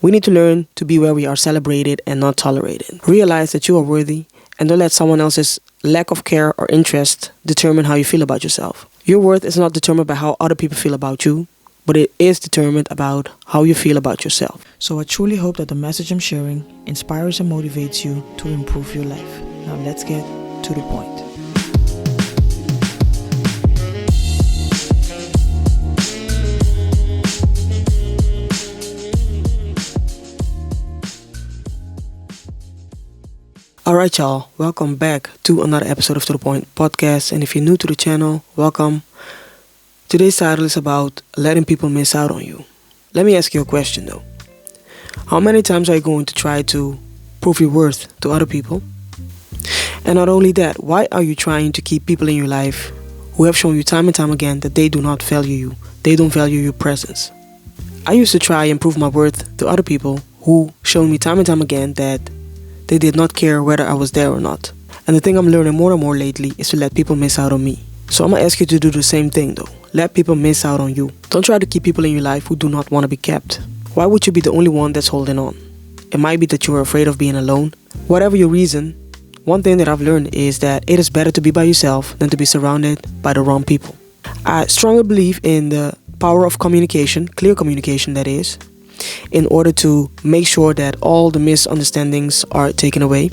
We need to learn to be where we are celebrated and not tolerated. Realize that you are worthy and don't let someone else's lack of care or interest determine how you feel about yourself. Your worth is not determined by how other people feel about you, but it is determined about how you feel about yourself. So I truly hope that the message I'm sharing inspires and motivates you to improve your life. Now let's get to the point. Alright y'all, welcome back to another episode of ToDaPointPodcast, and if you're new to the channel, welcome. Today's title is about letting people miss out on you. Let me ask you a question though. How many times are you going to try to prove your worth to other people? And not only that, why are you trying to keep people in your life who have shown you time and time again that they do not value you, they don't value your presence? I used to try and prove my worth to other people who showed me time and time again that they did not care whether I was there or not. And the thing I'm learning more and more lately is to let people miss out on me. So I'm going to ask you to do the same thing though. Let people miss out on you. Don't try to keep people in your life who do not want to be kept. Why would you be the only one that's holding on? It might be that you are afraid of being alone. Whatever your reason, one thing that I've learned is that it is better to be by yourself than to be surrounded by the wrong people. I strongly believe in the power of communication, clear communication that is, in order to make sure that all the misunderstandings are taken away.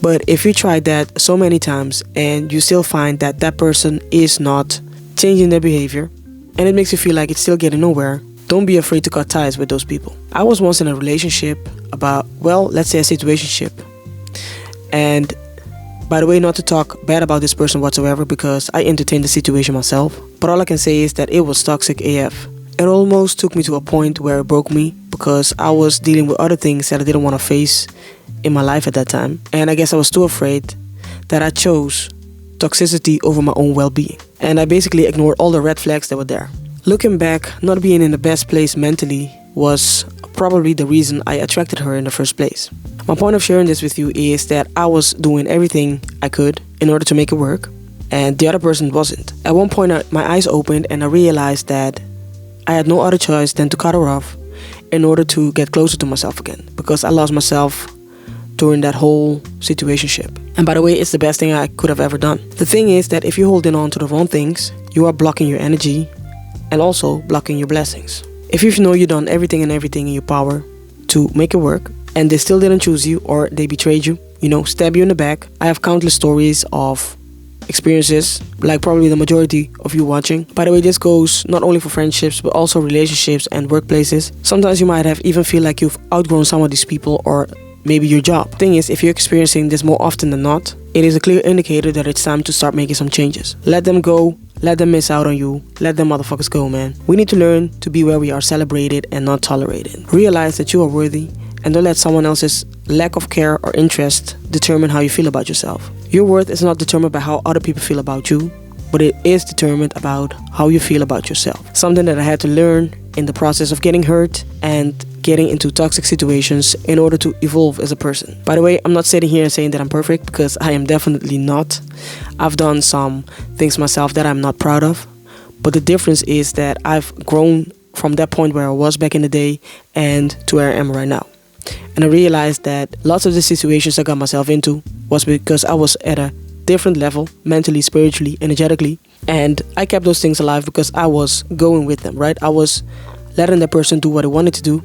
But if you try that so many times and you still find that that person is not changing their behavior and it makes you feel like it's still getting nowhere, don't be afraid to cut ties with those people. I was once in a relationship let's say a situationship. And by the way, not to talk bad about this person whatsoever because I entertained the situation myself. But all I can say is that it was toxic AF. It almost took me to a point where it broke me because I was dealing with other things that I didn't want to face in my life at that time. And I guess I was too afraid that I chose toxicity over my own well-being. And I basically ignored all the red flags that were there. Looking back, not being in the best place mentally was probably the reason I attracted her in the first place. My point of sharing this with you is that I was doing everything I could in order to make it work, and the other person wasn't. At one point, my eyes opened and I realized that I had no other choice than to cut her off in order to get closer to myself again, because I lost myself during that whole situationship. And by the way, it's the best thing I could have ever done. The thing is that if you're holding on to the wrong things, you are blocking your energy and also blocking your blessings. If you know you've done everything in your power to make it work and they still didn't choose you or they betrayed you, stab you in the back. I have countless stories of experiences, like probably the majority of you watching. By the way, this goes not only for friendships but also relationships and workplaces. Sometimes you might have even feel like you've outgrown some of these people or maybe your job. Thing is, if you're experiencing this more often than not, it is a clear indicator that it's time to start making some changes. Let them go, let them miss out on you, let them motherfuckers go, man. We need to learn to be where we are celebrated and not tolerated. Realize that you are worthy and don't let someone else's lack of care or interest determine how you feel about yourself. Your worth is not determined by how other people feel about you, but it is determined about how you feel about yourself. Something that I had to learn in the process of getting hurt and getting into toxic situations in order to evolve as a person. By the way, I'm not sitting here and saying that I'm perfect because I am definitely not. I've done some things myself that I'm not proud of, but the difference is that I've grown from that point where I was back in the day and to where I am right now. And I realized that lots of the situations I got myself into was because I was at a different level, mentally, spiritually, energetically. And I kept those things alive because I was going with them, right? I was letting that person do what I wanted to do.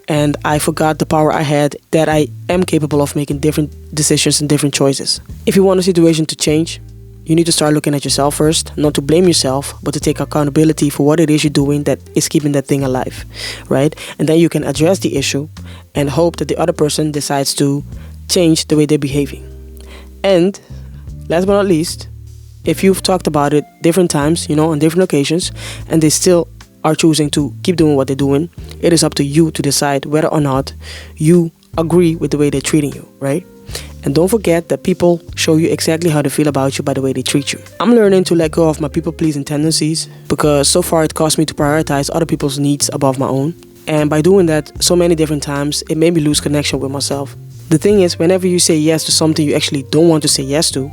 And I forgot the power I had, that I am capable of making different decisions and different choices. If you want a situation to change, you need to start looking at yourself first, not to blame yourself, but to take accountability for what it is you're doing that is keeping that thing alive, right? And then you can address the issue and hope that the other person decides to change the way they're behaving. And last but not least, if you've talked about it different times, on different occasions, and they still are choosing to keep doing what they're doing, it is up to you to decide whether or not you agree with the way they're treating you, right? And don't forget that people show you exactly how they feel about you by the way they treat you. I'm learning to let go of my people-pleasing tendencies because so far it caused me to prioritize other people's needs above my own. And by doing that so many different times, it made me lose connection with myself. The thing is, whenever you say yes to something you actually don't want to say yes to,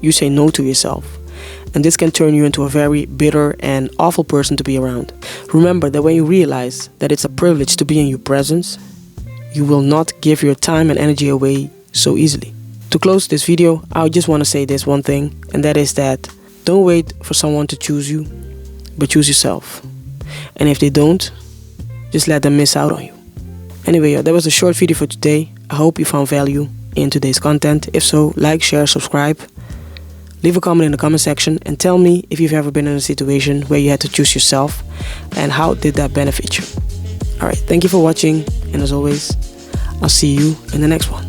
you say no to yourself. And this can turn you into a very bitter and awful person to be around. Remember that when you realize that it's a privilege to be in your presence, you will not give your time and energy away so easily. To close this video, I just want to say this one thing, and that is that don't wait for someone to choose you, but choose yourself. And if they don't, just let them miss out on you. Anyway, that was a short video for today. I hope you found value in today's content. If so, like, share, subscribe. Leave a comment in the comment section and tell me if you've ever been in a situation where you had to choose yourself and how did that benefit you. Alright, thank you for watching, and as always, I'll see you in the next one.